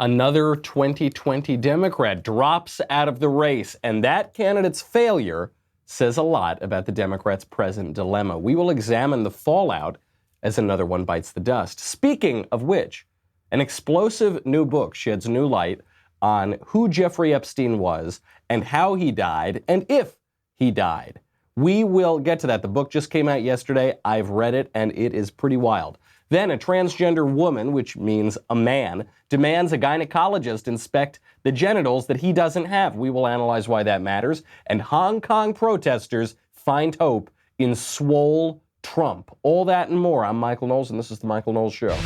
Another 2020 Democrat drops out of the race, and that candidate's failure says a lot about the Democrats' present dilemma. We will examine the fallout as another one bites the dust. Speaking of which, an explosive new book sheds new light on who Jeffrey Epstein was and how he died and if he died. We will get to that. The book just came out yesterday. I've read it, and it is pretty wild. Then a transgender woman, which means a man, demands a gynecologist inspect the genitals that he doesn't have. We will analyze why that matters. And Hong Kong protesters find hope in Swole Trump. All that and more. I'm Michael Knowles, and this is The Michael Knowles Show.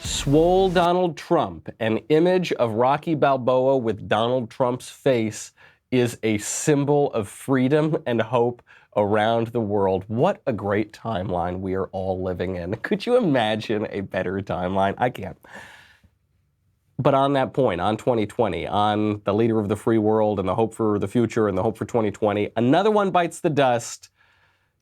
Swole Donald Trump, an image of Rocky Balboa with Donald Trump's face, is a symbol of freedom and hope around the world. What a great timeline we are all living in. Could you imagine a better timeline? I can't. But on that point, on 2020, on the leader of the free world and the hope for the future and the hope for 2020, another one bites the dust.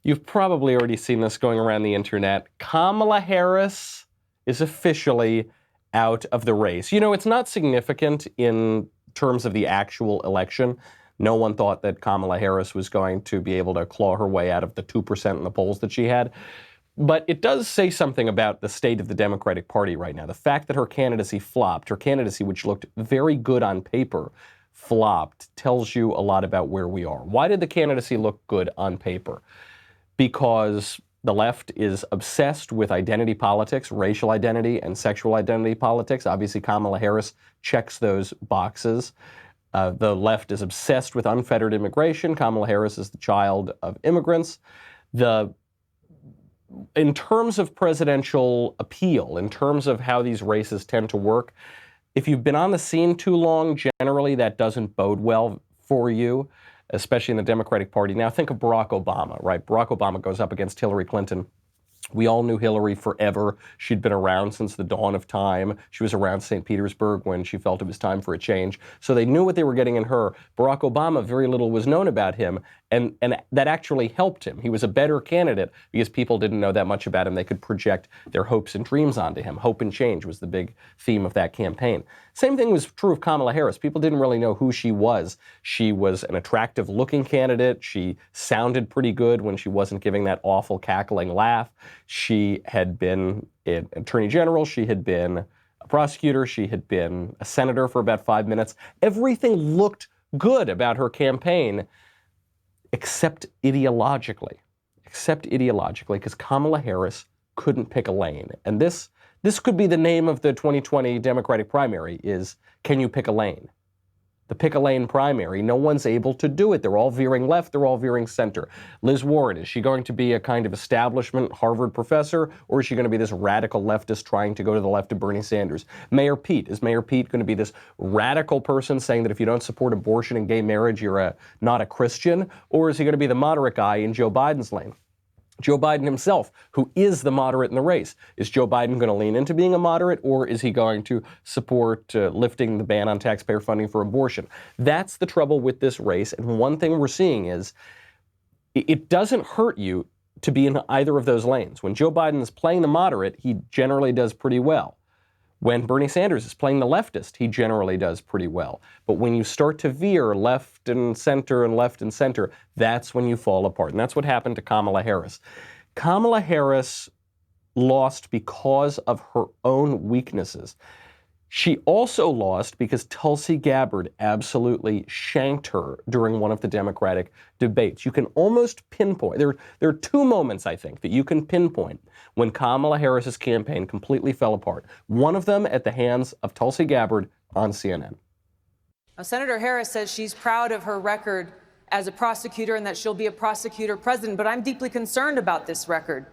You've probably already seen this going around the internet. Kamala Harris is officially out of the race. You know, it's not significant in terms of the actual election. No one thought that Kamala Harris was going to be able to claw her way out of the 2% in the polls that she had. But it does say something about the state of the Democratic Party right now. The fact that her candidacy flopped, her candidacy, which looked very good on paper, flopped, tells you a lot about where we are. Why did the candidacy look good on paper? Because the left is obsessed with identity politics, racial identity and sexual identity politics. Obviously, Kamala Harris checks those boxes. The left is obsessed with unfettered immigration. Kamala Harris is the child of immigrants. In terms of presidential appeal, in terms of how these races tend to work, if you've been on the scene too long, generally that doesn't bode well for you, especially in the Democratic Party. Now think of Barack Obama, right? Barack Obama goes up against Hillary Clinton. We all knew Hillary forever. She'd been around since the dawn of time. She was around St. Petersburg when she felt it was time for a change. So they knew what they were getting in her. Barack Obama, very little was known about him, and that actually helped him. He was a better candidate because people didn't know that much about him. They could project their hopes and dreams onto him. Hope and change was the big theme of that campaign. Same thing was true of Kamala Harris. People didn't really know who she was. She was an attractive-looking candidate. She sounded pretty good when she wasn't giving that awful cackling laugh. She had been an attorney general. She had been a prosecutor. She had been a senator for about 5 minutes. Everything looked good about her campaign, except ideologically, because Kamala Harris couldn't pick a lane. And this could be the name of the 2020 Democratic primary is, can you pick a lane? The pick a lane primary, no one's able to do it. They're all veering left, they're all veering center. Liz Warren, is she going to be a kind of establishment Harvard professor, or is she going to be this radical leftist trying to go to the left of Bernie Sanders? Mayor Pete, is Mayor Pete going to be this radical person saying that if you don't support abortion and gay marriage, you're not a Christian? Or is he going to be the moderate guy in Joe Biden's lane? Joe Biden himself, who is the moderate in the race. Is Joe Biden going to lean into being a moderate, or is he going to support lifting the ban on taxpayer funding for abortion? That's the trouble with this race. And one thing we're seeing is it doesn't hurt you to be in either of those lanes. When Joe Biden is playing the moderate, he generally does pretty well. When Bernie Sanders is playing the leftist, he generally does pretty well. But when you start to veer left and center, that's when you fall apart. And that's what happened to Kamala Harris. Kamala Harris lost because of her own weaknesses. She also lost because Tulsi Gabbard absolutely shanked her during one of the Democratic debates. You can almost pinpoint, there are two moments, I think, that you can pinpoint when Kamala Harris's campaign completely fell apart. One of them at the hands of Tulsi Gabbard on CNN. Now, Senator Harris says she's proud of her record as a prosecutor and that she'll be a prosecutor president, but I'm deeply concerned about this record.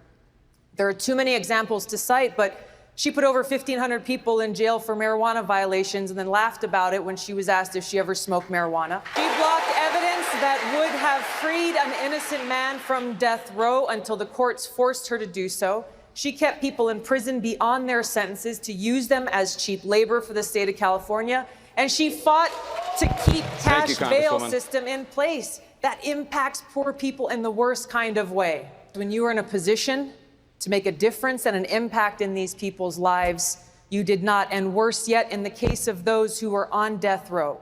There are too many examples to cite, but she put over 1,500 people in jail for marijuana violations and then laughed about it when she was asked if she ever smoked marijuana. She blocked evidence that would have freed an innocent man from death row until the courts forced her to do so. She kept people in prison beyond their sentences to use them as cheap labor for the state of California. And she fought to keep cash bail system in place that impacts poor people in the worst kind of way. When you were in a position to make a difference and an impact in these people's lives, you did not. And worse yet, in the case of those who were on death row,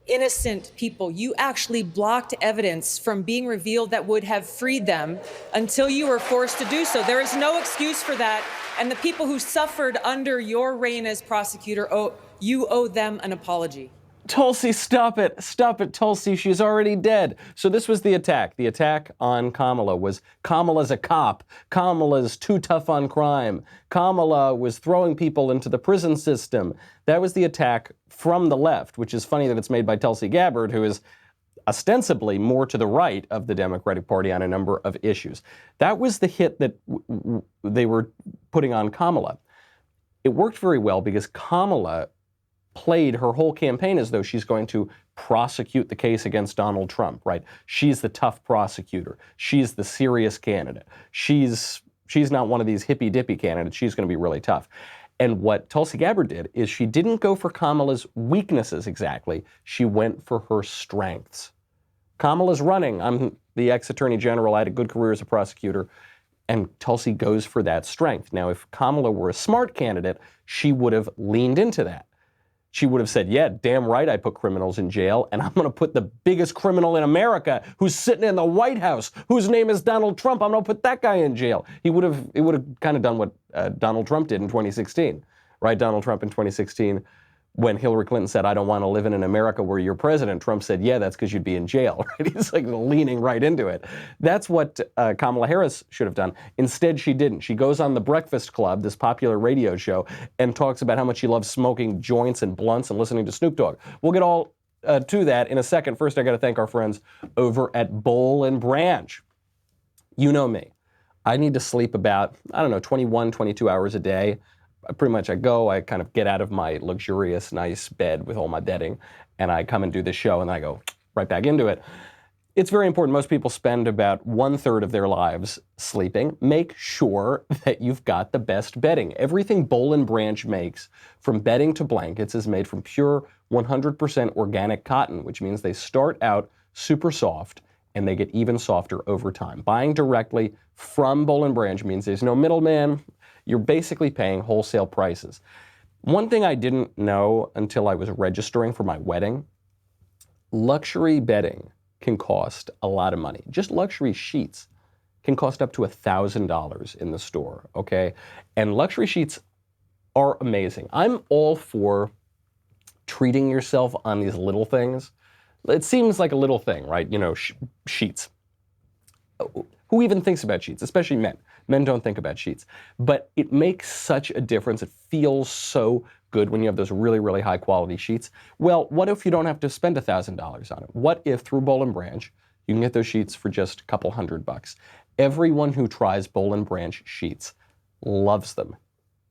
innocent people, you actually blocked evidence from being revealed that would have freed them until you were forced to do so. There is no excuse for that. And the people who suffered under your reign as prosecutor, you owe them an apology. Tulsi, stop it. Stop it, Tulsi. She's already dead. So this was the attack. The attack on Kamala was Kamala's a cop. Kamala's too tough on crime. Kamala was throwing people into the prison system. That was the attack from the left, which is funny that it's made by Tulsi Gabbard, who is ostensibly more to the right of the Democratic Party on a number of issues. That was the hit that they were putting on Kamala. It worked very well because Kamala played her whole campaign as though she's going to prosecute the case against Donald Trump, right? She's the tough prosecutor. She's the serious candidate. She's not one of these hippy-dippy candidates. She's going to be really tough. And what Tulsi Gabbard did is she didn't go for Kamala's weaknesses exactly. She went for her strengths. Kamala's running. I'm the ex-attorney general. I had a good career as a prosecutor. And Tulsi goes for that strength. Now, if Kamala were a smart candidate, she would have leaned into that. She would have said, yeah, damn right I put criminals in jail, and I'm going to put the biggest criminal in America who's sitting in the White House, whose name is Donald Trump. I'm going to put that guy in jail. It would have kind of done what Donald Trump did in 2016, right? Donald Trump in 2016, when Hillary Clinton said, I don't want to live in an America where you're president, Trump said, yeah, that's because you'd be in jail, right? He's like leaning right into it. That's what Kamala Harris should have done. Instead, she didn't. She goes on The Breakfast Club, this popular radio show, and talks about how much she loves smoking joints and blunts and listening to Snoop Dogg. We'll get all to that in a second. First, I got to thank our friends over at Boll and Branch. You know me. I need to sleep about, 21, 22 hours a day. Pretty much I kind of get out of my luxurious, nice bed with all my bedding, and I come and do this show, and I go right back into it. It's very important. Most people spend about 1/3 of their lives sleeping. Make sure that you've got the best bedding. Everything Boll and Branch makes, from bedding to blankets, is made from pure 100% organic cotton, which means they start out super soft, and they get even softer over time. Buying directly from Boll and Branch means there's no middleman. You're basically paying wholesale prices. One thing I didn't know until I was registering for my wedding, luxury bedding can cost a lot of money. Just luxury sheets can cost up to $1,000 in the store, okay? And luxury sheets are amazing. I'm all for treating yourself on these little things. It seems like a little thing, right? Sheets. Who even thinks about sheets, especially men? Men don't think about sheets. But it makes such a difference. It feels so good when you have those really, really high quality sheets. Well, what if you don't have to spend $1,000 on it? What if through Boll and Branch, you can get those sheets for just a couple $100? Everyone who tries Boll and Branch sheets loves them,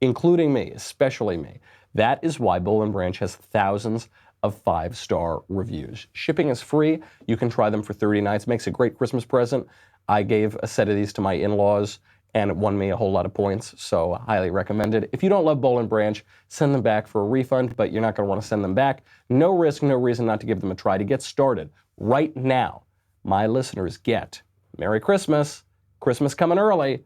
including me, especially me. That is why Boll and Branch has thousands of 5-star reviews. Shipping is free. You can try them for 30 nights. Makes a great Christmas present. I gave a set of these to my in-laws, and it won me a whole lot of points, so highly recommended. If you don't love Boll and Branch, send them back for a refund, but you're not going to want to send them back. No risk, no reason not to give them a try. To get started right now, my listeners get Merry Christmas, Christmas coming early.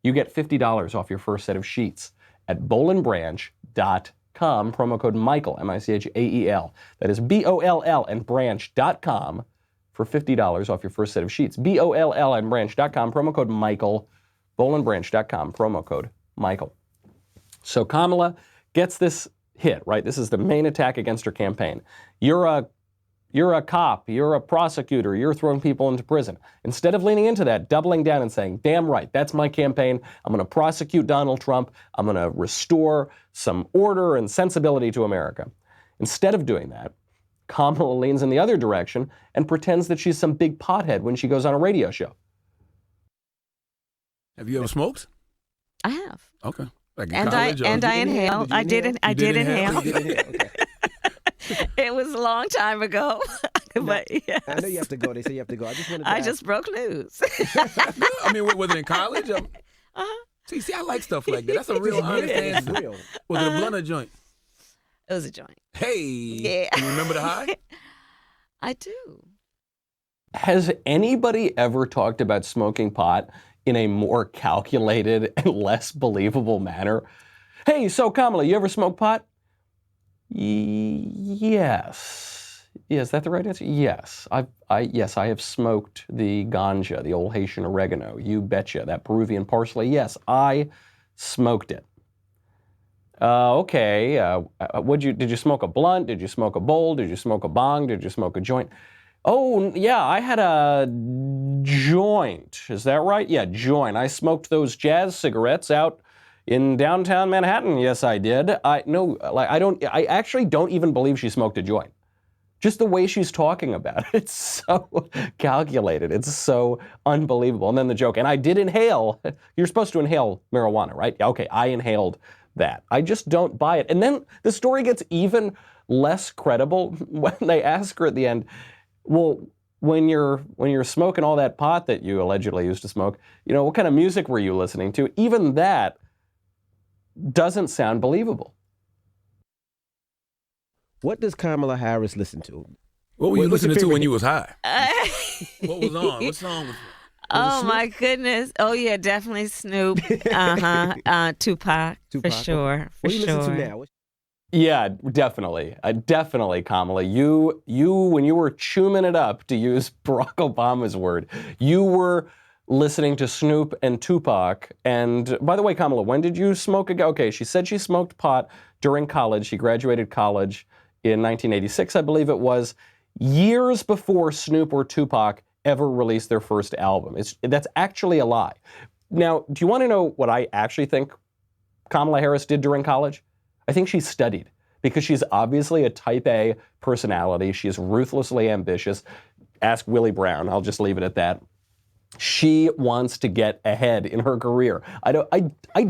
You get $50 off your first set of sheets at bollandbranch.com, promo code Michael, M-I-C-H-A-E-L. That is B-O-L-L and branch.com for $50 off your first set of sheets. B-O-L-L and branch.com, promo code Michael. bollandbranch.com, promo code Michael. So Kamala gets this hit, right? This is the main attack against her campaign. You're a cop, you're a prosecutor, you're throwing people into prison. Instead of leaning into that, doubling down and saying, damn right, that's my campaign. I'm going to prosecute Donald Trump. I'm going to restore some order and sensibility to America. Instead of doing that, Kamala leans in the other direction and pretends that she's some big pothead when she goes on a radio show. Have you ever smoked? I have. Okay. Like and I inhale. I did inhale. Okay. It was a long time ago. But yes. I know you have to go. They say you have to go. I just wanted to I ask. just broke news. I mean, was it in college? See, I like stuff like that. That's a real honest answer. Real. Was it a blunt or joint? It was a joint. Hey. Yeah. You remember the high? I do. Has anybody ever talked about smoking pot in a more calculated and less believable manner. Hey, so Kamala, you ever smoke pot? Yes. Yeah, is that the right answer? Yes. Yes, I have smoked the ganja, the old Haitian oregano. You betcha. That Peruvian parsley. Yes, I smoked it. Okay. Did you smoke a blunt? Did you smoke a bowl? Did you smoke a bong? Did you smoke a joint? Oh, yeah, I had a joint. Is that right? Yeah, joint. I smoked those jazz cigarettes out in downtown Manhattan. Yes, I did. I actually don't even believe she smoked a joint. Just the way she's talking about it, it's so calculated. It's so unbelievable. And then the joke, and I did inhale. You're supposed to inhale marijuana, right? Yeah, okay, I inhaled that. I just don't buy it. And then the story gets even less credible when they ask her at the end, well, when you're smoking all that pot that you allegedly used to smoke, what kind of music were you listening to? Even that doesn't sound believable. What does Kamala Harris listen to? What were you listening to when you was high? What was on? What song was it? Oh my goodness! Oh yeah, definitely Snoop. Tupac for sure. What do you listen to now? Yeah, definitely. Definitely, Kamala. You, when you were chewing it up, to use Barack Obama's word, you were listening to Snoop and Tupac. And by the way, Kamala, when did you smoke again? Okay, she said she smoked pot during college. She graduated college in 1986, I believe it was, years before Snoop or Tupac ever released their first album. That's actually a lie. Now, do you want to know what I actually think Kamala Harris did during college? I think she studied, because she's obviously a type A personality. She is ruthlessly ambitious. Ask Willie Brown. I'll just leave it at that. She wants to get ahead in her career. I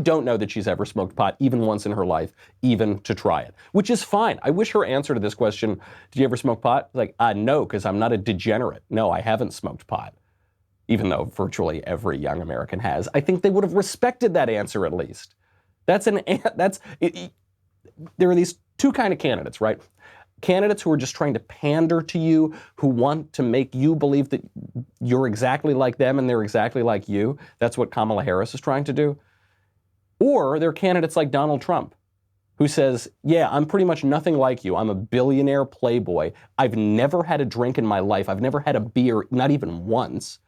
don't know that she's ever smoked pot even once in her life, even to try it, which is fine. I wish her answer to this question, did you ever smoke pot? Like, no, because I'm not a degenerate. No, I haven't smoked pot, even though virtually every young American has. I think they would have respected that answer at least. There are these two kind of candidates, right? Candidates who are just trying to pander to you, who want to make you believe that you're exactly like them and they're exactly like you. That's what Kamala Harris is trying to do. Or there are candidates like Donald Trump, who says, yeah, I'm pretty much nothing like you. I'm a billionaire playboy. I've never had a drink in my life. I've never had a beer, not even once.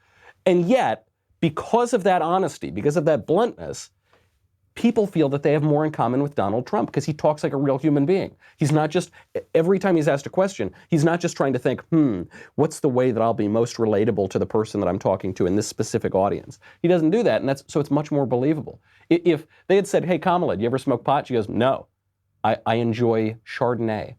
And yet, because of that honesty, because of that bluntness, people feel that they have more in common with Donald Trump because he talks like a real human being. He's not just, every time he's asked a question, he's not just trying to think, what's the way that I'll be most relatable to the person that I'm talking to in this specific audience? He doesn't do that, and so it's much more believable. If they had said, hey, Kamala, do you ever smoke pot? She goes, no, I enjoy Chardonnay.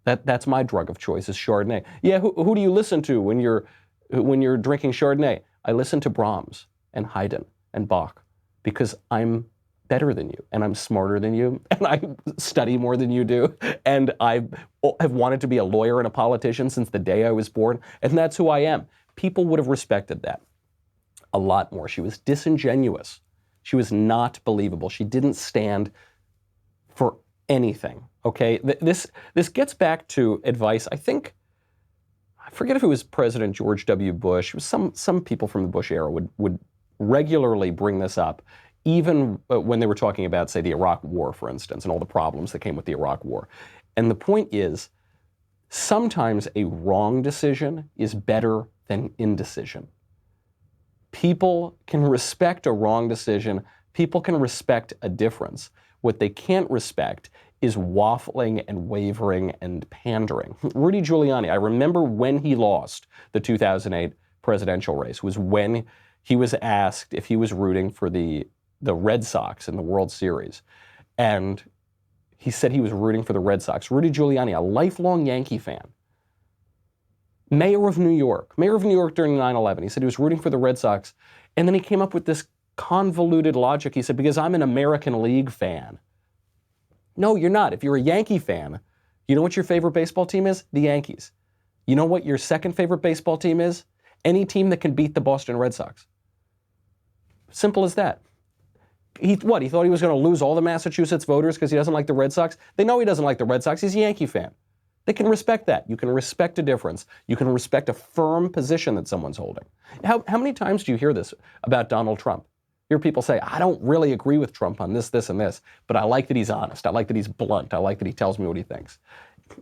That's my drug of choice is Chardonnay. Yeah, who do you listen to when you're drinking Chardonnay? I listen to Brahms and Haydn and Bach because I'm better than you, and I'm smarter than you, and I study more than you do, and I have wanted to be a lawyer and a politician since the day I was born, and that's who I am. People would have respected that a lot more. She was disingenuous. She was not believable. She didn't stand for anything, okay? This gets back to advice. I forget if it was President George W. Bush. It was some people from the Bush era would regularly bring this up, even when they were talking about, say, the Iraq War, for instance, and all the problems that came with the Iraq War. And the point is, sometimes a wrong decision is better than indecision. People can respect a wrong decision. People can respect a difference. What they can't respect is waffling and wavering and pandering. Rudy Giuliani, I remember when he lost the 2008 presidential race, was when he was asked if he was rooting for the Red Sox in the World Series. And he said he was rooting for the Red Sox. Rudy Giuliani, a lifelong Yankee fan, mayor of New York during 9/11. He said he was rooting for the Red Sox. And then he came up with this convoluted logic. He said, because I'm an American League fan. No, you're not. If you're a Yankee fan, you know what your favorite baseball team is? The Yankees. You know what your second favorite baseball team is? Any team that can beat the Boston Red Sox. Simple as that. He thought he was going to lose all the Massachusetts voters because he doesn't like the Red Sox? They know he doesn't like the Red Sox. He's a Yankee fan. They can respect that. You can respect a difference. You can respect a firm position that someone's holding. How many times do you hear this about Donald Trump? You hear people say, I don't really agree with Trump on this, this, and this, but I like that he's honest. I like that he's blunt. I like that he tells me what he thinks.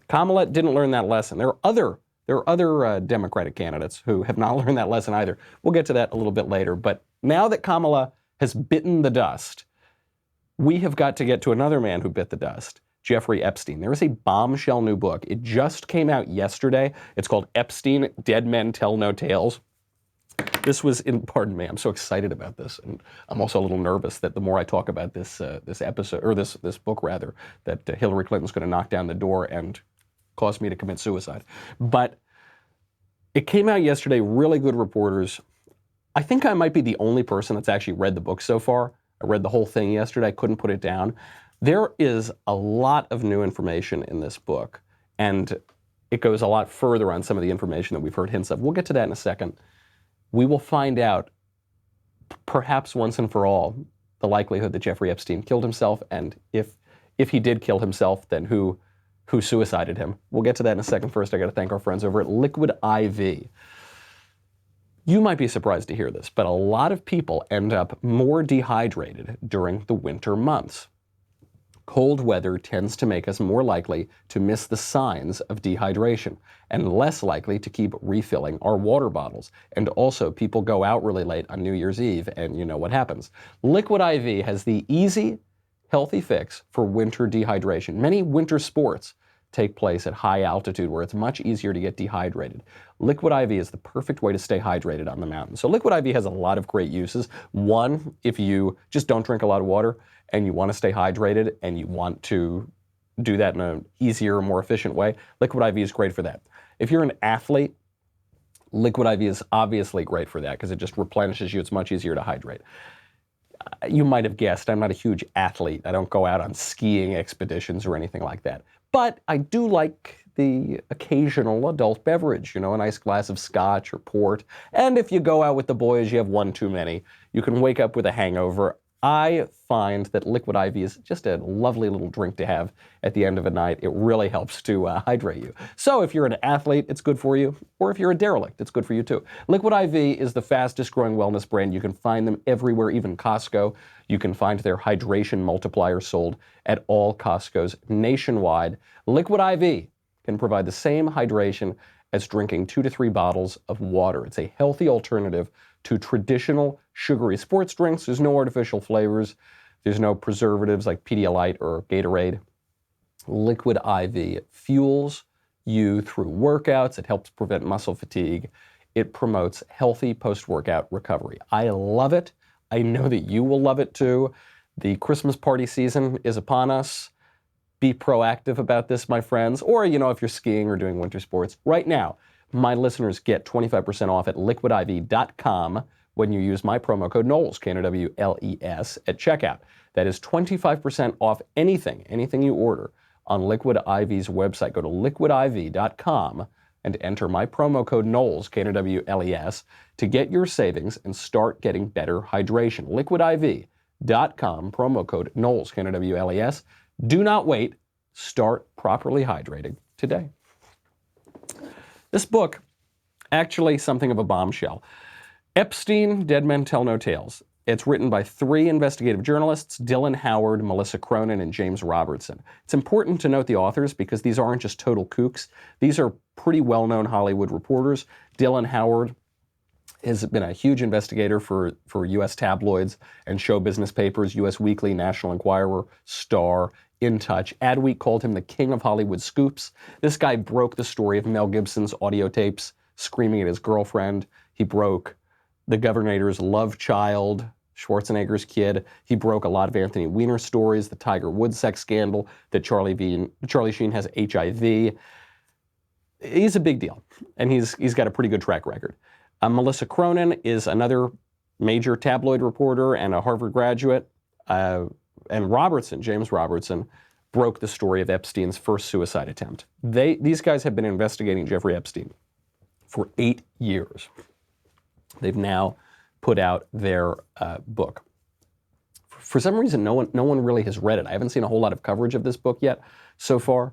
Kamala didn't learn that lesson. There are other Democratic candidates who have not learned that lesson either. We'll get to that a little bit later. But now that Kamala has bitten the dust, we have got to get to another man who bit the dust, Jeffrey Epstein. There is a bombshell new book. It just came out yesterday. It's called Epstein, Dead Men Tell No Tales. This was pardon me, I'm so excited about this, and I'm also a little nervous that the more I talk about this episode, or this book rather, that Hillary Clinton's going to knock down the door and cause me to commit suicide. But it came out yesterday, really good reporters. I think I might be the only person that's actually read the book so far. I read the whole thing yesterday, I couldn't put it down. There is a lot of new information in this book, and it goes a lot further on some of the information that we've heard hints of. We'll get to that in a second. We will find out, perhaps once and for all, the likelihood that Jeffrey Epstein killed himself, and if he did kill himself, then who suicided him. We'll get to that in a second. First, I got to thank our friends over at Liquid IV. You might be surprised to hear this, but a lot of people end up more dehydrated during the winter months. Cold weather tends to make us more likely to miss the signs of dehydration and less likely to keep refilling our water bottles. And also, people go out really late on New Year's Eve, and you know what happens. Liquid IV has the easy, healthy fix for winter dehydration. Many winter sports take place at high altitude where it's much easier to get dehydrated. Liquid IV is the perfect way to stay hydrated on the mountain. So Liquid IV has a lot of great uses. One, if you just don't drink a lot of water and you want to stay hydrated and you want to do that in an easier, more efficient way, Liquid IV is great for that. If you're an athlete, Liquid IV is obviously great for that because it just replenishes you. It's much easier to hydrate. You might have guessed, I'm not a huge athlete. I don't go out on skiing expeditions or anything like that. But I do like the occasional adult beverage, a nice glass of scotch or port. And if you go out with the boys, you have one too many. You can wake up with a hangover. I find that Liquid IV is just a lovely little drink to have at the end of a night. It really helps to hydrate you. So if you're an athlete, it's good for you. Or if you're a derelict, it's good for you too. Liquid IV is the fastest growing wellness brand. You can find them everywhere, even Costco. You can find their hydration multiplier sold at all Costco's nationwide. Liquid IV can provide the same hydration as drinking 2 to 3 bottles of water. It's a healthy alternative to traditional sugary sports drinks. There's no artificial flavors. There's no preservatives like Pedialyte or Gatorade. Liquid IV fuels you through workouts. It helps prevent muscle fatigue. It promotes healthy post-workout recovery. I love it. I know that you will love it too. The Christmas party season is upon us. Be proactive about this, my friends. Or, if you're skiing or doing winter sports, right now, my listeners get 25% off at liquidiv.com when you use my promo code Knowles, Knowles, at checkout. That is 25% off anything you order on Liquid IV's website. Go to liquidiv.com and enter my promo code Knowles, Knowles, to get your savings and start getting better hydration. Liquidiv.com, promo code Knowles, Knowles. Do not wait. Start properly hydrating today. This book, actually something of a bombshell. Epstein, Dead Men Tell No Tales. It's written by 3 investigative journalists, Dylan Howard, Melissa Cronin, and James Robertson. It's important to note the authors because these aren't just total kooks. These are pretty well-known Hollywood reporters. Dylan Howard has been a huge investigator for U.S. tabloids and show business papers, U.S. Weekly, National Enquirer, Star, In Touch. Adweek called him the king of Hollywood scoops. This guy broke the story of Mel Gibson's audio tapes screaming at his girlfriend. He broke the Governor's love child, Schwarzenegger's kid. He broke a lot of Anthony Weiner stories, the Tiger Woods sex scandal, that Charlie Sheen has HIV. He's a big deal, and he's got a pretty good track record. Melissa Cronin is another major tabloid reporter and a Harvard graduate. And James Robertson, broke the story of Epstein's first suicide attempt. These guys have been investigating Jeffrey Epstein for 8 years. They've now put out their book. For some reason, no one really has read it. I haven't seen a whole lot of coverage of this book yet so far.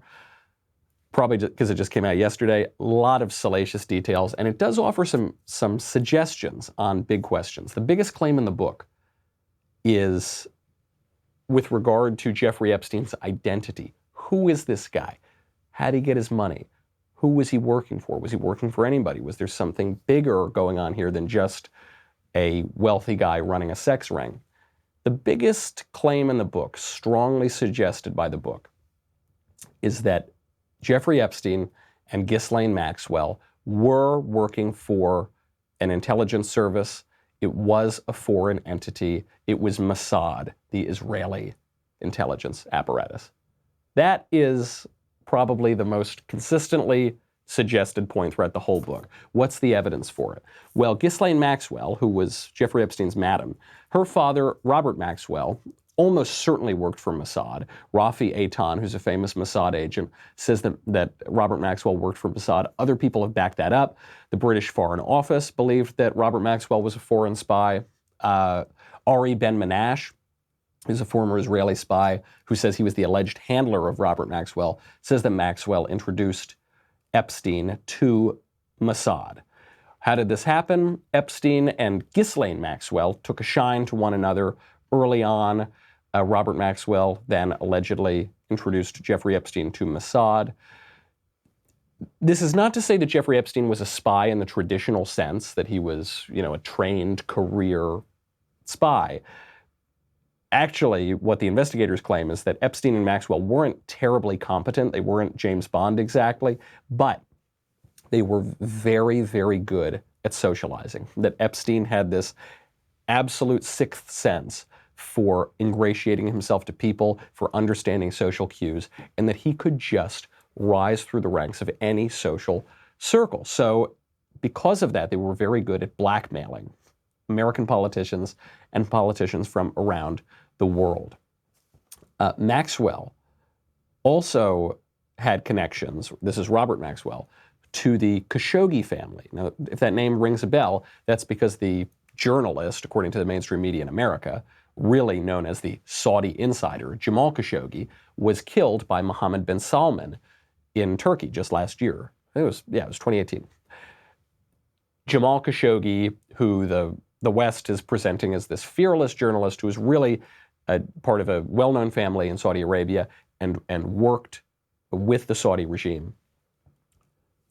probably because it just came out yesterday, a lot of salacious details, and it does offer some suggestions on big questions. The biggest claim in the book is with regard to Jeffrey Epstein's identity. Who is this guy? How did he get his money? Who was he working for? Was he working for anybody? Was there something bigger going on here than just a wealthy guy running a sex ring? The biggest claim in the book, strongly suggested by the book, is that Jeffrey Epstein and Ghislaine Maxwell were working for an intelligence service. It was a foreign entity. It was Mossad, the Israeli intelligence apparatus. That is probably the most consistently suggested point throughout the whole book. What's the evidence for it? Well, Ghislaine Maxwell, who was Jeffrey Epstein's madam, her father, Robert Maxwell, almost certainly worked for Mossad. Rafi Eitan, who's a famous Mossad agent, says that Robert Maxwell worked for Mossad. Other people have backed that up. The British Foreign Office believed that Robert Maxwell was a foreign spy. Ari Ben-Menash, who's a former Israeli spy who says he was the alleged handler of Robert Maxwell, says that Maxwell introduced Epstein to Mossad. How did this happen? Epstein and Ghislaine Maxwell took a shine to one another early on. Robert Maxwell then allegedly introduced Jeffrey Epstein to Mossad. This is not to say that Jeffrey Epstein was a spy in the traditional sense, that he was, a trained career spy. Actually, what the investigators claim is that Epstein and Maxwell weren't terribly competent. They weren't James Bond exactly, but they were very, very good at socializing. That Epstein had this absolute sixth sense for ingratiating himself to people, for understanding social cues, and that he could just rise through the ranks of any social circle. So because of that, they were very good at blackmailing American politicians and politicians from around the world. Maxwell also had connections, this is Robert Maxwell, to the Khashoggi family. Now, if that name rings a bell, that's because the journalist, according to the mainstream media in America, really known as the Saudi insider, Jamal Khashoggi, was killed by Mohammed bin Salman in Turkey just last year. It was 2018. Jamal Khashoggi, who the West is presenting as this fearless journalist who is really a part of a well-known family in Saudi Arabia and worked with the Saudi regime.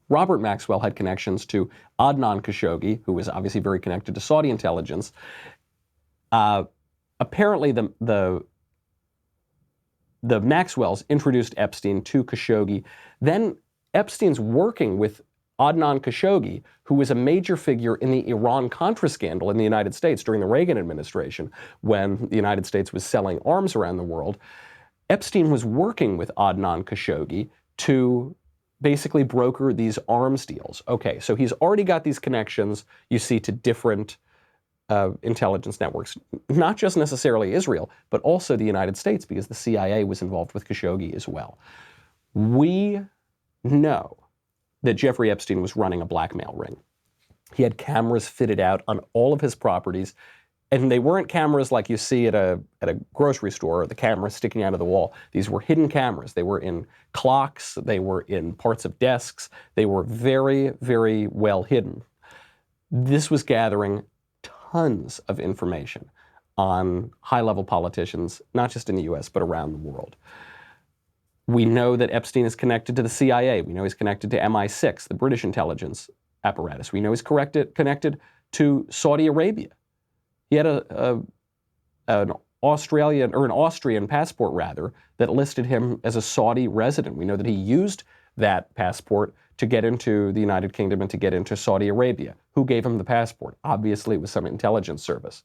Robert Maxwell had connections to Adnan Khashoggi, who was obviously very connected to Saudi intelligence. Apparently, the Maxwells introduced Epstein to Khashoggi. Then Epstein's working with Adnan Khashoggi, who was a major figure in the Iran-Contra scandal in the United States during the Reagan administration, when the United States was selling arms around the world. Epstein was working with Adnan Khashoggi to basically broker these arms deals. Okay, so he's already got these connections, you see, to different intelligence networks, not just necessarily Israel, but also the United States, because the CIA was involved with Khashoggi as well. We know that Jeffrey Epstein was running a blackmail ring. He had cameras fitted out on all of his properties, and they weren't cameras like you see at a grocery store, the cameras sticking out of the wall. These were hidden cameras. They were in clocks, they were in parts of desks, they were very, very well hidden. This was gathering tons of information on high-level politicians, not just in the US, but around the world. We know that Epstein is connected to the CIA. We know he's connected to MI6, the British intelligence apparatus. We know he's connected to Saudi Arabia. He had an Austrian passport, rather, that listed him as a Saudi resident. We know that he used that passport to get into the United Kingdom and to get into Saudi Arabia. Who gave him the passport? Obviously, it was some intelligence service.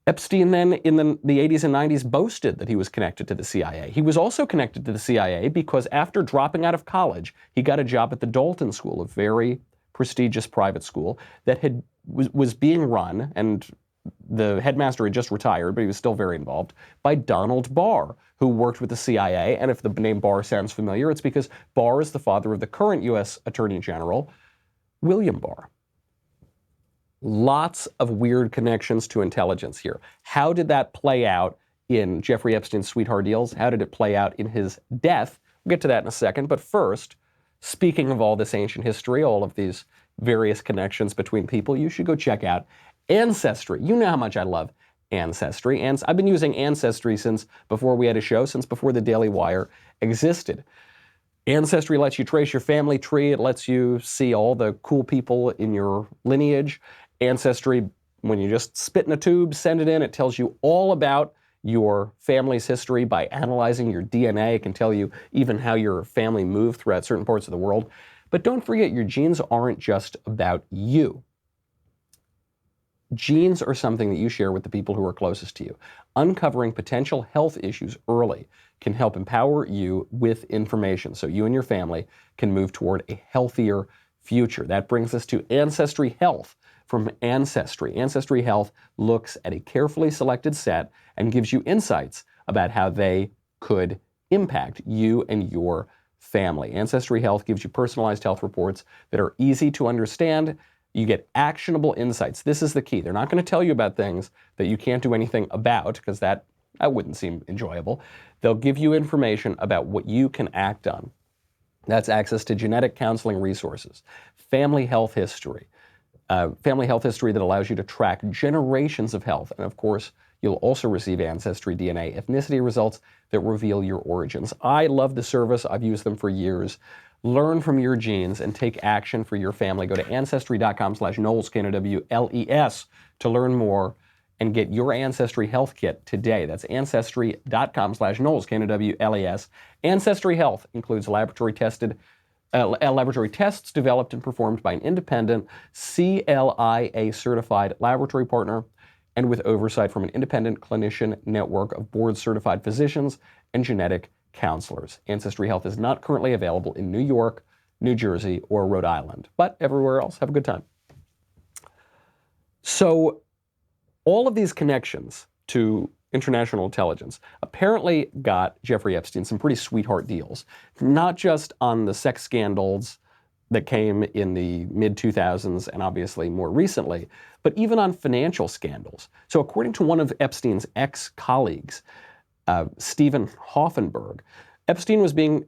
Epstein then, in the 80s and 90s, boasted that he was connected to the CIA. He was also connected to the CIA because after dropping out of college, he got a job at the Dalton School, a very prestigious private school that was being run, and the headmaster had just retired, but he was still very involved, by Donald Barr, who worked with the CIA. And if the name Barr sounds familiar, it's because Barr is the father of the current U.S. Attorney General, William Barr. Lots of weird connections to intelligence here. How did that play out in Jeffrey Epstein's sweetheart deals? How did it play out in his death We'll get to that in a second. But first, speaking of all this ancient history, all of these various connections between people, you should go check out Ancestry. You know how much I love Ancestry. And I've been using Ancestry since before we had a show, since before the Daily Wire existed. Ancestry lets you trace your family tree. It lets you see all the cool people in your lineage. Ancestry, when you just spit in a tube, send it in, it tells you all about your family's history by analyzing your DNA. It can tell you even how your family moved throughout certain parts of the world. But don't forget, your genes aren't just about you. Genes are something that you share with the people who are closest to you. Uncovering potential health issues early can help empower you with information so you and your family can move toward a healthier future. That brings us to Ancestry Health from Ancestry. Ancestry Health looks at a carefully selected set and gives you insights about how they could impact you and your family. Ancestry Health gives you personalized health reports that are easy to understand. You get actionable insights. This is the key. They're not going to tell you about things that you can't do anything about, because that wouldn't seem enjoyable. They'll give you information about what you can act on. That's access to genetic counseling resources, family health history that allows you to track generations of health. And of course, you'll also receive Ancestry DNA ethnicity results that reveal your origins. I love the service. I've used them for years. Learn from your genes and take action for your family. Go to Ancestry.com/Knowles, Knowles, to learn more and get your Ancestry Health Kit today. That's Ancestry.com/Knowles, Knowles. Ancestry Health includes laboratory tests developed and performed by an independent CLIA certified laboratory partner and with oversight from an independent clinician network of board-certified physicians and genetic counselors. Ancestry Health is not currently available in New York, New Jersey, or Rhode Island, but everywhere else. Have a good time. So all of these connections to international intelligence apparently got Jeffrey Epstein some pretty sweetheart deals, not just on the sex scandals that came in the mid-2000s and obviously more recently, but even on financial scandals. So according to one of Epstein's ex-colleagues, Stephen Hoffenberg, Epstein was being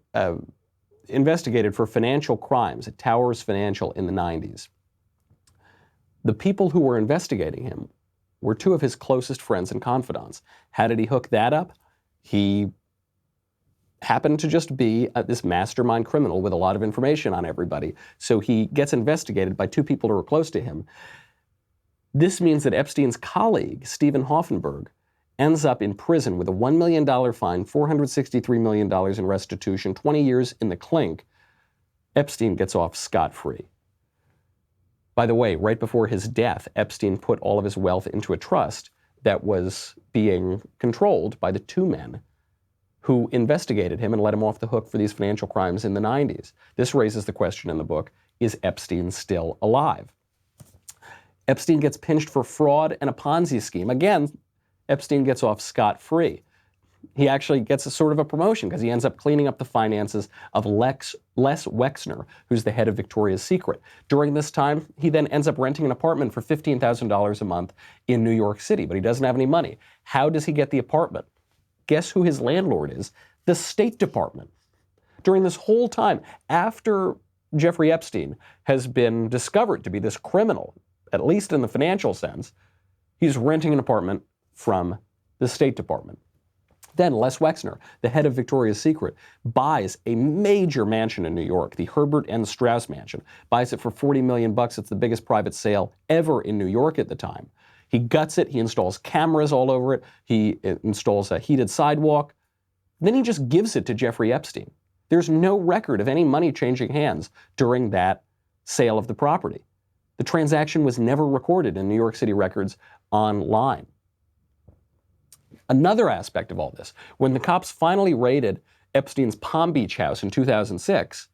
investigated for financial crimes at Towers Financial in the 90s. The people who were investigating him were two of his closest friends and confidants. How did he hook that up? He happened to just be this mastermind criminal with a lot of information on everybody. So he gets investigated by two people who are close to him. This means that Epstein's colleague, Stephen Hoffenberg, ends up in prison with a $1 million fine, $463 million in restitution, 20 years in the clink. Epstein gets off scot-free. By the way, right before his death, Epstein put all of his wealth into a trust that was being controlled by the two men who investigated him and let him off the hook for these financial crimes in the 90s. This raises the question in the book, is Epstein still alive? Epstein gets pinched for fraud and a Ponzi scheme. Again, Epstein gets off scot-free. He actually gets a sort of a promotion because he ends up cleaning up the finances of Les Wexner, who's the head of Victoria's Secret. During this time, he then ends up renting an apartment for $15,000 a month in New York City, but he doesn't have any money. How does he get the apartment? Guess who his landlord is? The State Department. During this whole time, after Jeffrey Epstein has been discovered to be this criminal, at least in the financial sense, he's renting an apartment from the State Department. Then Les Wexner, the head of Victoria's Secret, buys a major mansion in New York, the Herbert N. Strauss mansion, buys it for $40 million. It's the biggest private sale ever in New York at the time. He guts it, he installs cameras all over it, he installs a heated sidewalk. Then he just gives it to Jeffrey Epstein. There's no record of any money changing hands during that sale of the property. The transaction was never recorded in New York City records online. Another aspect of all this, when the cops finally raided Epstein's Palm Beach house in 2006,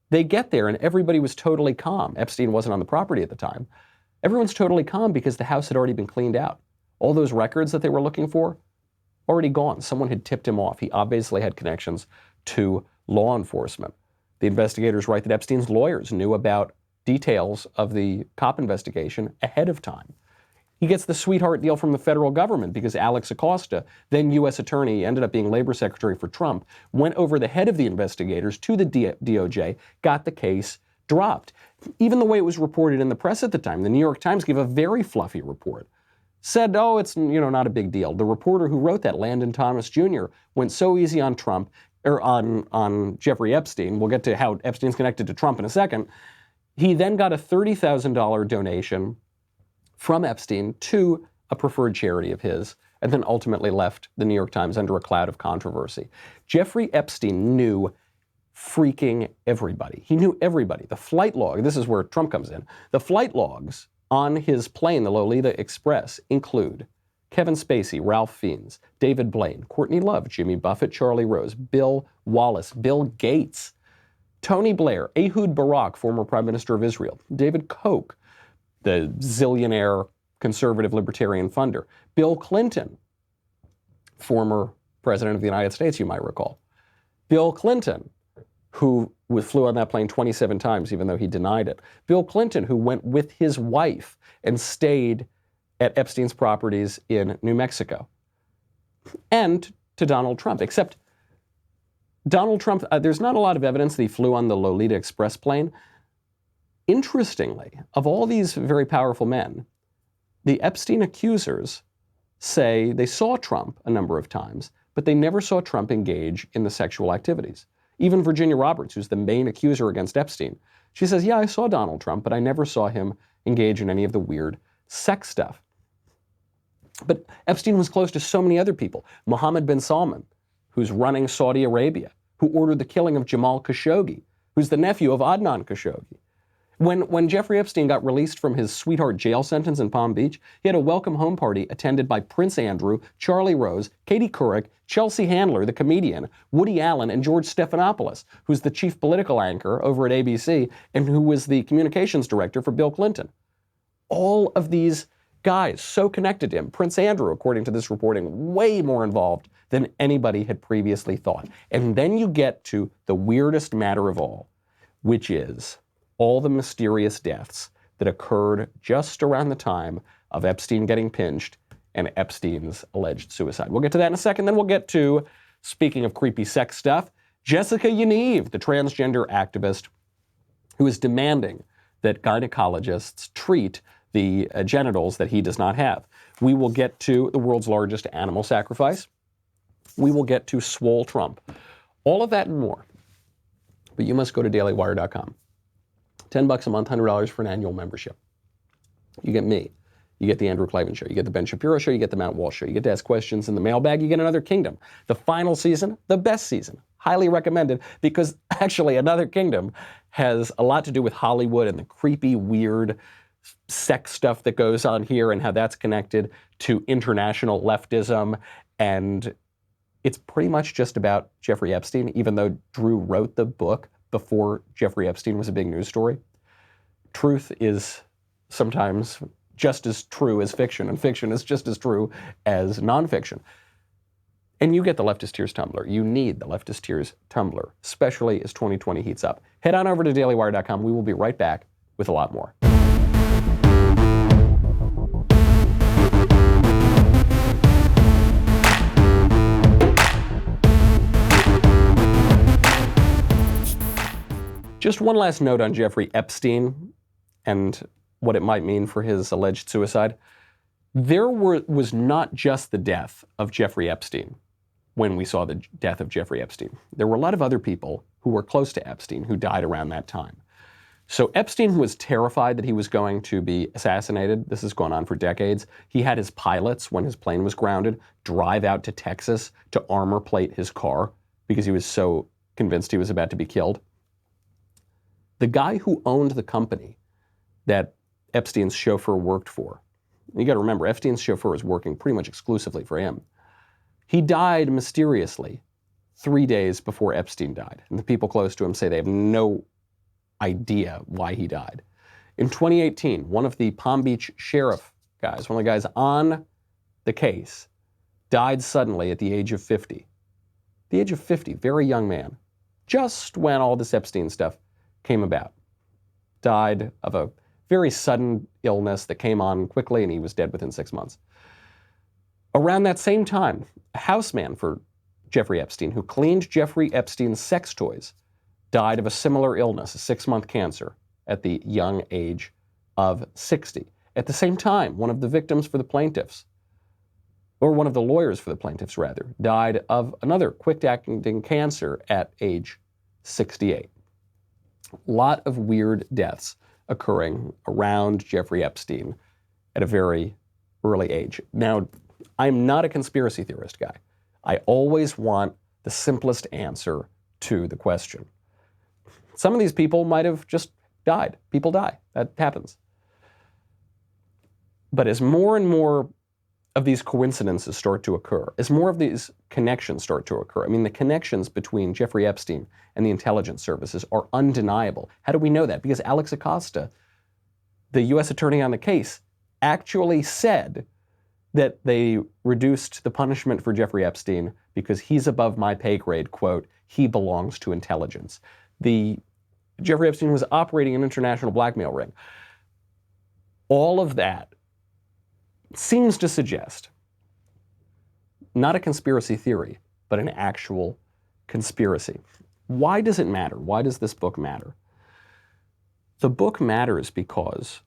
they get there and everybody was totally calm. Epstein wasn't on the property at the time. Everyone's totally calm because the house had already been cleaned out. All those records that they were looking for, already gone. Someone had tipped him off. He obviously had connections to law enforcement. The investigators write that Epstein's lawyers knew about details of the cop investigation ahead of time. He gets the sweetheart deal from the federal government because Alex Acosta, then U.S. attorney, ended up being labor secretary for Trump, went over the head of the investigators to the DOJ, got the case dropped. Even the way it was reported in the press at the time, the New York Times gave a very fluffy report. Said, oh, it's not a big deal. The reporter who wrote that, Landon Thomas Jr., went so easy on Trump, or on Jeffrey Epstein. We'll get to how Epstein's connected to Trump in a second. He then got a $30,000 donation from Epstein to a preferred charity of his, and then ultimately left the New York Times under a cloud of controversy. Jeffrey Epstein knew freaking everybody. He knew everybody. The flight log, this is where Trump comes in, the flight logs on his plane, the Lolita Express, include Kevin Spacey, Ralph Fiennes, David Blaine, Courtney Love, Jimmy Buffett, Charlie Rose, Bill Wallace, Bill Gates, Tony Blair, Ehud Barak, former Prime Minister of Israel, David Koch, the zillionaire conservative libertarian funder, Bill Clinton, former President of the United States, you might recall, Bill Clinton, who flew on that plane 27 times, even though he denied it. Bill Clinton, who went with his wife and stayed at Epstein's properties in New Mexico. And to Donald Trump, except Donald Trump, there's not a lot of evidence that he flew on the Lolita Express plane. Interestingly, of all these very powerful men, the Epstein accusers say they saw Trump a number of times, but they never saw Trump engage in the sexual activities. Even Virginia Roberts, who's the main accuser against Epstein, she says, yeah, I saw Donald Trump, but I never saw him engage in any of the weird sex stuff. But Epstein was close to so many other people. Mohammed bin Salman, who's running Saudi Arabia, who ordered the killing of Jamal Khashoggi, who's the nephew of Adnan Khashoggi. When Jeffrey Epstein got released from his sweetheart jail sentence in Palm Beach, he had a welcome home party attended by Prince Andrew, Charlie Rose, Katie Couric, Chelsea Handler, the comedian, Woody Allen, and George Stephanopoulos, who's the chief political anchor over at ABC and who was the communications director for Bill Clinton. All of these guys so connected to him. Prince Andrew, according to this reporting, way more involved than anybody had previously thought. And then you get to the weirdest matter of all, which is all the mysterious deaths that occurred just around the time of Epstein getting pinched and Epstein's alleged suicide. We'll get to that in a second. Then we'll get to, speaking of creepy sex stuff, Jessica Yaniv, the transgender activist who is demanding that gynecologists treat the genitals that he does not have. We will get to the world's largest animal sacrifice. We will get to Swole Trump. All of that and more. But you must go to dailywire.com. $10 a month, $100 for an annual membership. You get me. You get the Andrew Klavan Show. You get the Ben Shapiro Show. You get the Matt Walsh Show. You get to ask questions in the mailbag. You get Another Kingdom. The final season, the best season. Highly recommended because actually Another Kingdom has a lot to do with Hollywood and the creepy, weird sex stuff that goes on here and how that's connected to international leftism. And it's pretty much just about Jeffrey Epstein, even though Drew wrote the book before Jeffrey Epstein was a big news story. Truth is sometimes just as true as fiction, and fiction is just as true as nonfiction. And you get the Leftist Tears Tumbler. You need the Leftist Tears Tumbler, especially as 2020 heats up. Head on over to dailywire.com. We will be right back with a lot more. Just one last note on Jeffrey Epstein and what it might mean for his alleged suicide. There was not just the death of Jeffrey Epstein when we saw the death of Jeffrey Epstein. There were a lot of other people who were close to Epstein who died around that time. So Epstein was terrified that he was going to be assassinated. This has gone on for decades. He had his pilots, when his plane was grounded, drive out to Texas to armor plate his car because he was so convinced he was about to be killed. The guy who owned the company that Epstein's chauffeur worked for, you got to remember, Epstein's chauffeur was working pretty much exclusively for him. He died mysteriously 3 days before Epstein died. And the people close to him say they have no idea why he died. In 2018, one of the Palm Beach sheriff guys, one of the guys on the case, died suddenly at the age of 50. The age of 50, very young man. Just when all this Epstein stuff came about. Died of a very sudden illness that came on quickly, and he was dead within 6 months. Around that same time, a houseman for Jeffrey Epstein, who cleaned Jeffrey Epstein's sex toys, died of a similar illness, a 6-month cancer, at the young age of 60. At the same time, one of the victims for the plaintiffs, or one of the lawyers for the plaintiffs, rather, died of another quick-acting cancer at age 68. A lot of weird deaths occurring around Jeffrey Epstein at a very early age. Now, I'm not a conspiracy theorist guy. I always want the simplest answer to the question. Some of these people might have just died. People die. That happens. But as more and more of these coincidences start to occur, as more of these connections start to occur, I mean, the connections between Jeffrey Epstein and the intelligence services are undeniable. How do we know that? Because Alex Acosta, the U.S. attorney on the case, actually said that they reduced the punishment for Jeffrey Epstein because he's above my pay grade, quote, he belongs to intelligence. Jeffrey Epstein was operating an international blackmail ring. All of that seems to suggest not a conspiracy theory, but an actual conspiracy. Why does it matter? Why does this book matter? The book matters because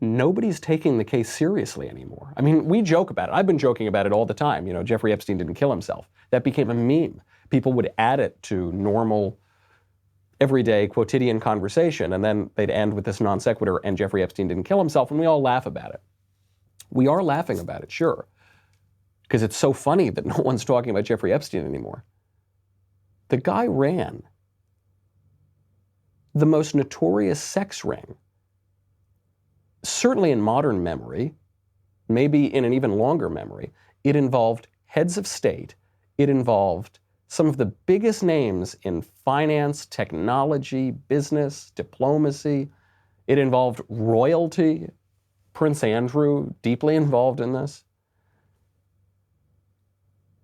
nobody's taking the case seriously anymore. I mean, we joke about it. I've been joking about it all the time. You know, Jeffrey Epstein didn't kill himself. That became a meme. People would add it to normal, everyday, quotidian conversation, and then they'd end with this non sequitur, and Jeffrey Epstein didn't kill himself, and we all laugh about it. We are laughing about it, sure, because it's so funny that no one's talking about Jeffrey Epstein anymore. The guy ran the most notorious sex ring, certainly in modern memory, maybe in an even longer memory. It involved heads of state. It involved some of the biggest names in finance, technology, business, diplomacy. It involved royalty. Prince Andrew, deeply involved in this.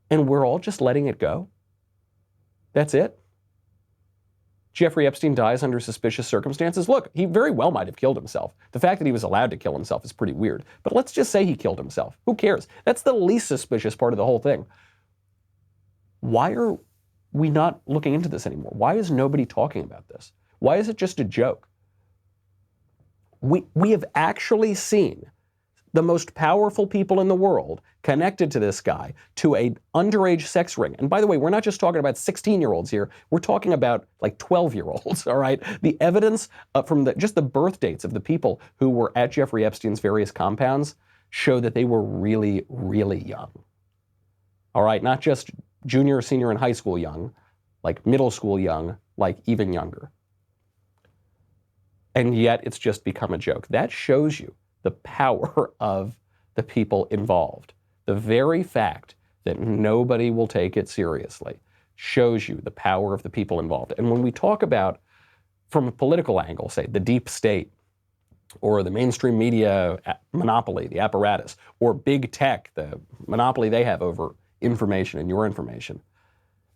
And we're all just letting it go. That's it. Jeffrey Epstein dies under suspicious circumstances. Look, he very well might have killed himself. The fact that he was allowed to kill himself is pretty weird. But let's just say he killed himself. Who cares? That's the least suspicious part of the whole thing. Why are we not looking into this anymore? Why is nobody talking about this? Why is it just a joke? We have actually seen the most powerful people in the world connected to this guy to an underage sex ring. And by the way, we're not just talking about 16-year-olds here. We're talking about like 12-year-olds, all right? The evidence from just the birth dates of the people who were at Jeffrey Epstein's various compounds show that they were really, really young. All right, not just junior, senior in high school young, like middle school young, like even younger. And yet it's just become a joke. That shows you the power of the people involved. The very fact that nobody will take it seriously shows you the power of the people involved. And when we talk about, from a political angle, say the deep state, or the mainstream media monopoly, the apparatus, or big tech, the monopoly they have over information and your information,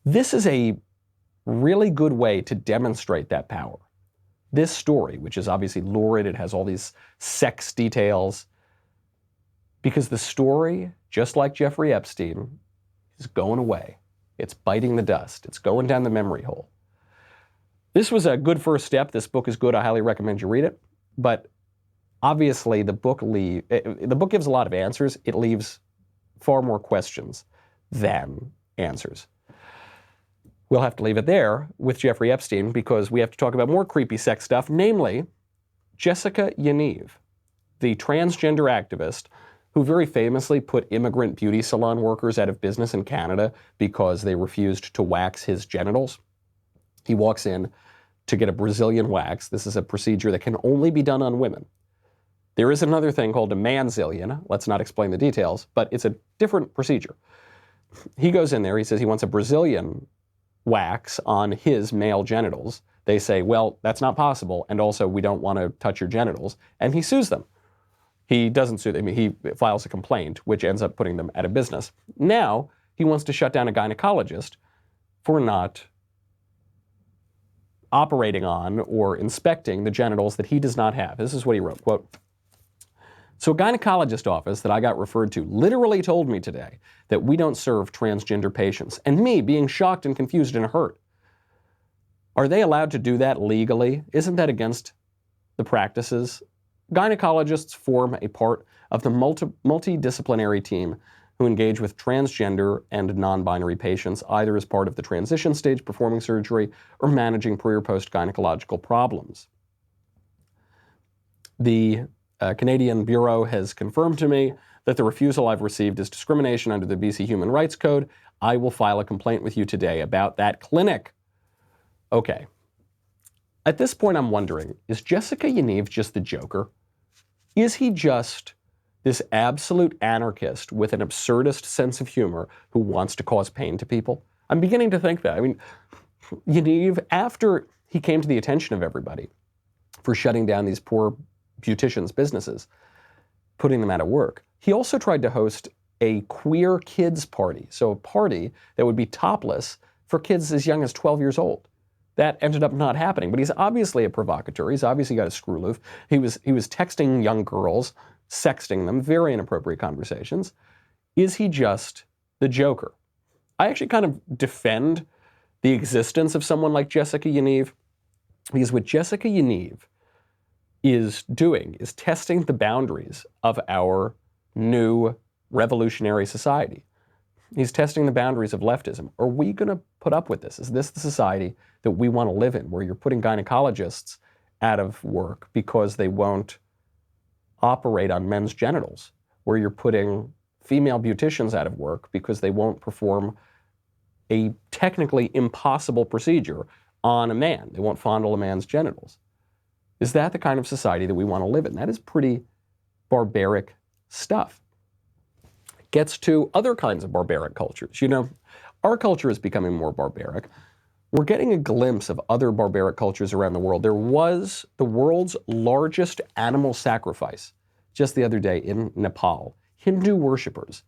this is a really good way to demonstrate that power. This story, which is obviously lurid, it has all these sex details, because the story, just like Jeffrey Epstein, is going away. It's biting the dust. It's going down the memory hole. This was a good first step. This book is good. I highly recommend you read it. But obviously, the book gives a lot of answers. It leaves far more questions than answers. We'll have to leave it there with Jeffrey Epstein because we have to talk about more creepy sex stuff, namely Jessica Yaniv, the transgender activist who very famously put immigrant beauty salon workers out of business in Canada because they refused to wax his genitals. He walks in to get a Brazilian wax. This is a procedure that can only be done on women. There is another thing called a manzillion. Let's not explain the details, but it's a different procedure. He goes in there, he says he wants a Brazilian wax on his male genitals. They say, well, that's not possible, and also we don't want to touch your genitals, and he sues them. He doesn't sue them, he files a complaint, which ends up putting them out of business. Now, he wants to shut down a gynecologist for not operating on or inspecting the genitals that he does not have. This is what he wrote, quote, "So a gynecologist office that I got referred to literally told me today that we don't serve transgender patients, and me being shocked and confused and hurt. Are they allowed to do that legally? Isn't that against the practices? Gynecologists form a part of the multidisciplinary team who engage with transgender and non-binary patients, either as part of the transition stage performing surgery or managing pre or post-gynecological problems. The Canadian Bureau has confirmed to me that the refusal I've received is discrimination under the BC Human Rights Code. I will file a complaint with you today about that clinic." Okay. At this point, I'm wondering, is Jessica Yaniv just the Joker? Is he just this absolute anarchist with an absurdist sense of humor who wants to cause pain to people? I'm beginning to think that. I mean, Yaniv, after he came to the attention of everybody for shutting down these poor beauticians' businesses, putting them out of work, he also tried to host a queer kids party. So a party that would be topless for kids as young as 12 years old. That ended up not happening, but he's obviously a provocateur. He's obviously got a screw loose. He was texting young girls, sexting them, very inappropriate conversations. Is he just the Joker? I actually kind of defend the existence of someone like Jessica Yaniv, because what Jessica Yaniv is doing is testing the boundaries of our new revolutionary society. He's testing the boundaries of leftism. Are we going to put up with this? Is this the society that we want to live in, where you're putting gynecologists out of work because they won't operate on men's genitals, where you're putting female beauticians out of work because they won't perform a technically impossible procedure on a man? They won't fondle a man's genitals. Is that the kind of society that we want to live in? That is pretty barbaric stuff. Gets to other kinds of barbaric cultures. You know, our culture is becoming more barbaric. We're getting a glimpse of other barbaric cultures around the world. There was the world's largest animal sacrifice just the other day in Nepal. Hindu worshippers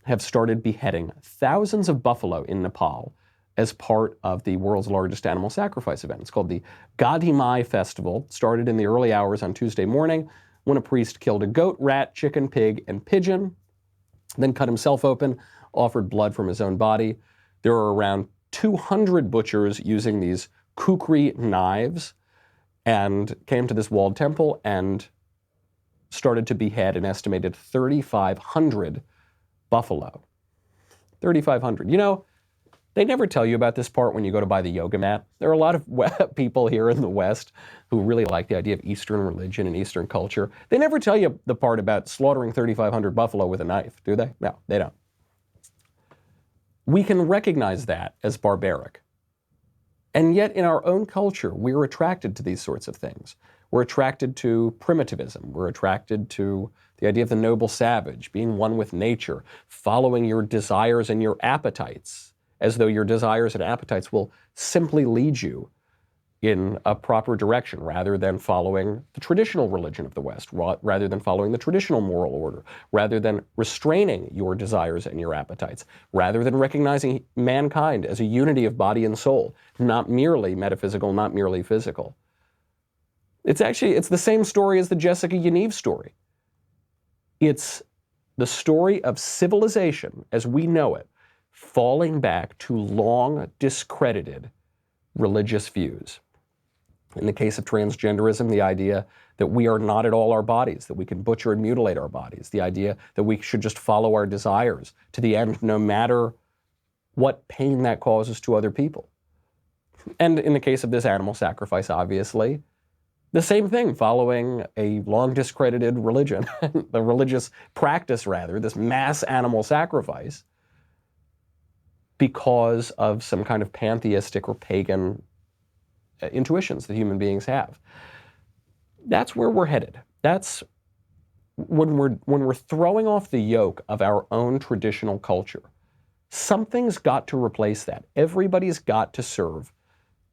have started beheading thousands of buffalo in Nepal as part of the world's largest animal sacrifice event. It's called the Gadhimai Festival. It started in the early hours on Tuesday morning when a priest killed a goat, rat, chicken, pig, and pigeon, then cut himself open, offered blood from his own body. There are around 200 butchers using these kukri knives and came to this walled temple and started to behead an estimated 3,500 buffalo. 3,500. You know, they never tell you about this part when you go to buy the yoga mat. There are a lot of people here in the West who really like the idea of Eastern religion and Eastern culture. They never tell you the part about slaughtering 3,500 buffalo with a knife, do they? No, they don't. We can recognize that as barbaric. And yet in our own culture, we're attracted to these sorts of things. We're attracted to primitivism. We're attracted to the idea of the noble savage, being one with nature, following your desires and your appetites, as though your desires and appetites will simply lead you in a proper direction rather than following the traditional religion of the West, rather than following the traditional moral order, rather than restraining your desires and your appetites, rather than recognizing mankind as a unity of body and soul, not merely metaphysical, not merely physical. It's the same story as the Jessica Yaniv story. It's the story of civilization as we know it, falling back to long discredited religious views. In the case of transgenderism, the idea that we are not at all our bodies, that we can butcher and mutilate our bodies, the idea that we should just follow our desires to the end, no matter what pain that causes to other people. And in the case of this animal sacrifice, obviously, the same thing, following a long discredited religion, the religious practice rather, this mass animal sacrifice, because of some kind of pantheistic or pagan intuitions that human beings have. That's where we're headed. That's when we're throwing off the yoke of our own traditional culture. Something's got to replace that. Everybody's got to serve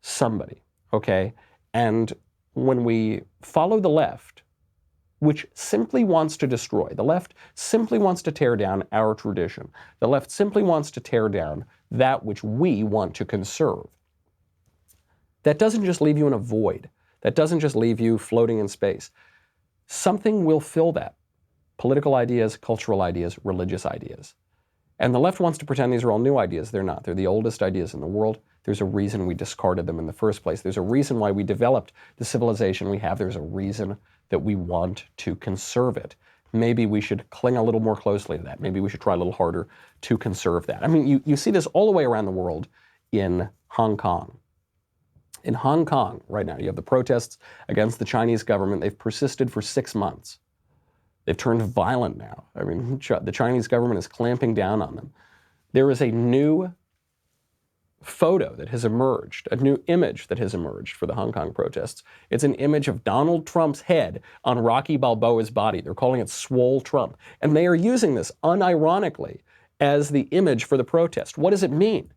somebody, okay? And when we follow the left, which simply wants to destroy, the left simply wants to tear down our tradition. The left simply wants to tear down that which we want to conserve. that doesn't just leave you in a void. That doesn't just leave you floating in space. Something will fill that. Political ideas, cultural ideas, religious ideas. And the left wants to pretend these are all new ideas. They're not. They're the oldest ideas in the world. There's a reason we discarded them in the first place. There's a reason why we developed the civilization we have. There's a reason that we want to conserve it. Maybe we should cling a little more closely to that. Maybe we should try a little harder to conserve that. I mean, you see this all the way around the world in Hong Kong. In Hong Kong, right now, you have the protests against the Chinese government. They've persisted for 6 months. They've turned violent now. I mean, the Chinese government is clamping down on them. There is a new photo that has emerged, a new image that has emerged for the Hong Kong protests. It's an image of Donald Trump's head on Rocky Balboa's body. They're calling it Swole Trump. And they are using this unironically as the image for the protest. What does it mean?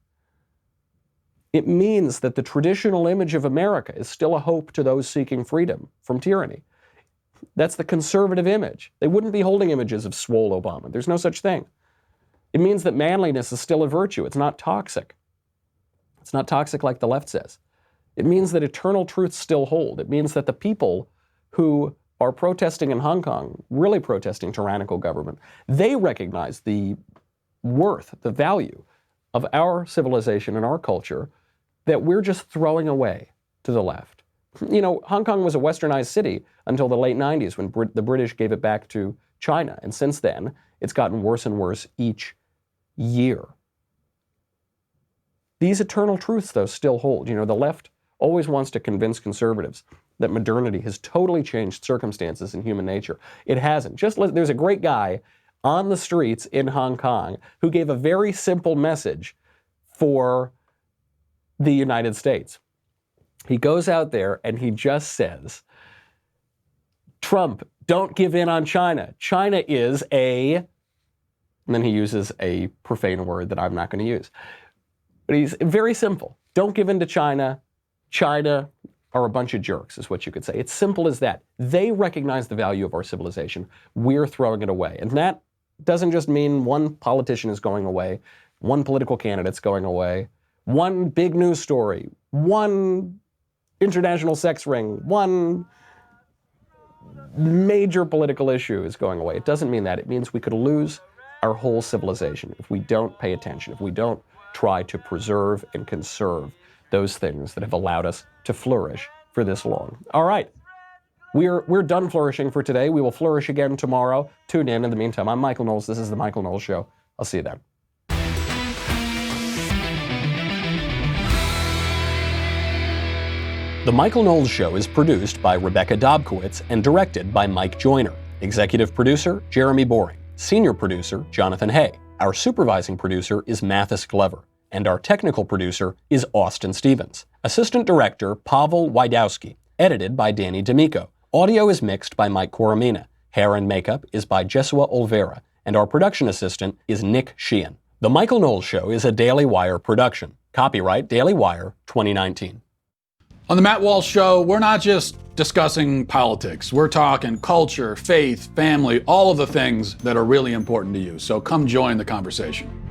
It means that the traditional image of America is still a hope to those seeking freedom from tyranny. That's the conservative image. They wouldn't be holding images of Swole Obama. There's no such thing. It means that manliness is still a virtue. It's not toxic. It's not toxic like the left says. It means that eternal truths still hold. It means that the people who are protesting in Hong Kong, really protesting tyrannical government, they recognize the worth, the value of our civilization and our culture that we're just throwing away to the left. You know, Hong Kong was a westernized city until the late 90s when the British gave it back to China. And since then, it's gotten worse and worse each year. These eternal truths, though, still hold. You know, the left always wants to convince conservatives that modernity has totally changed circumstances in human nature. It hasn't. There's a great guy on the streets in Hong Kong who gave a very simple message for the United States. He goes out there and he just says, Trump, don't give in on China. China is and then he uses a profane word that I'm not going to use. But he's very simple. Don't give in to China. China are a bunch of jerks, is what you could say. It's simple as that. They recognize the value of our civilization. We're throwing it away. And that doesn't just mean one politician is going away, one political candidate's going away, one big news story, one international sex ring, one major political issue is going away. It doesn't mean that. It means we could lose our whole civilization if we don't pay attention, if we don't try to preserve and conserve those things that have allowed us to flourish for this long. All right. We're done flourishing for today. We will flourish again tomorrow. Tune in. In the meantime, I'm Michael Knowles. This is The Michael Knowles Show. I'll see you then. The Michael Knowles Show is produced by Rebecca Dobkowitz and directed by Mike Joyner. Executive producer, Jeremy Boring. Senior producer, Jonathan Hay. Our supervising producer is Mathis Glover. And our technical producer is Austin Stevens. Assistant director, Pavel Wydowski. Edited by Danny D'Amico. Audio is mixed by Mike Coromina. Hair and makeup is by Jesua Olvera. And our production assistant is Nick Sheehan. The Michael Knowles Show is a Daily Wire production. Copyright Daily Wire 2019. On the Matt Walsh Show, we're not just discussing politics. We're talking culture, faith, family, all of the things that are really important to you. So come join the conversation.